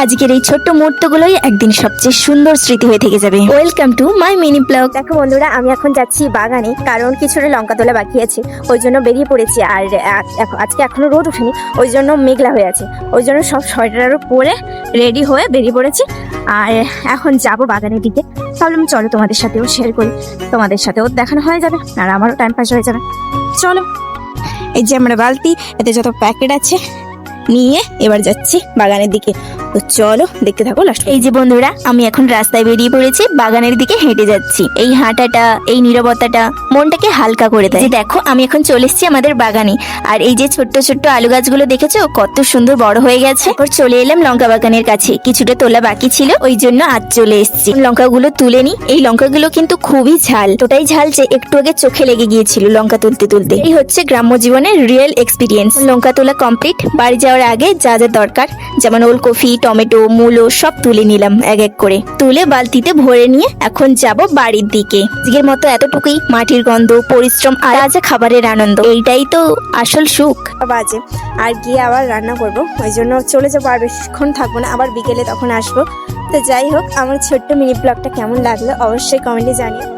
আজকের এই ছোট্ট মুহূর্তগুলোই একদিন সবচেয়ে সুন্দর স্মৃতি হয়ে থেকে যাবে। Welcome to my mini blog. দেখো বন্ধুরা, আমি এখন যাচ্ছি বাগানে, কারণ কিছুটা লঙ্কা তোলা বাকি আছে, ওই জন্য বেরিয়ে পড়েছি। আর আজকে এখনো রোদ ওঠেনি, ওই জন্য মেঘলা হয়ে আছে, ওই জন্য সব সোয়েটারও পরে রেডি হয়ে বেরিয়ে পড়েছি। আর এখন যাব বাগানের দিকে। ভাবলাম চলো তোমাদের সাথেও শেয়ার করি, তোমাদের সাথেও দেখানো হয়ে যাবে আর আমারও টাইম পাস হয়ে যাবে। চলো, এই যে আমরা বালতি, এতে যত প্যাকেট আছে নিয়ে এবার যাচ্ছি বাগানের দিকে। তো চলো দেখতে থাকো লাস্ট। এই যে বন্ধুরা, আমি এখন রাস্তায় বেরিয়ে পড়েছি, বাগানের দিকে হেঁটে যাচ্ছি। এই হাঁটাটা, এই নীরবতাটা মনটাকে হালকা করে দেয়। যে দেখো, আমি এখন চলে এসেছি আমাদের বাগানে। আর এই যে ছোট্ট ছোট্ট আলু গাছগুলো দেখেছো কত সুন্দর বড় হয়ে গেছে। এরপর চলে এলাম লঙ্কা বাগানের কাছে, কিছুটা তোলা বাকি ছিল, ওই জন্য আজ চলে এসেছি। লঙ্কাগুলো তুলে নি। এই লঙ্কাগুলো কিন্তু খুবই ঝাল, তোটাই ঝাল যে একটু আগে চোখে লেগে গিয়েছিল লঙ্কা তুলতে তুলতে। এই হচ্ছে গ্রাম্য জীবনের রিয়েল এক্সপিরিয়েন্স। লঙ্কা তোলা কমপ্লিট। বাড়ি যাওয়ার আগে যা যা দরকার, যেমন ওলকপি, টমেটো, মূলো সব তুলে নিলাম এক এক করে। তুলে বালতিতে ভরে নিয়ে এখন যাব বাড়ির দিকে। আজকের মতো এতটুকুই। মাটির গন্ধ, পরিশ্রম আর আজ খাবারের আনন্দ, এইটাই তো আসল সুখ। বাজে আর গিয়ে আবার রান্না করব, ওই জন্য চলে যাবো। আর বেশিক্ষণ থাকবো না, আবার বিকেলে তখন আসবো। তো যাই হোক, আমার ছোট্ট মিনি ব্লগটা কেমন লাগলো অবশ্যই কমেন্টে জানিও।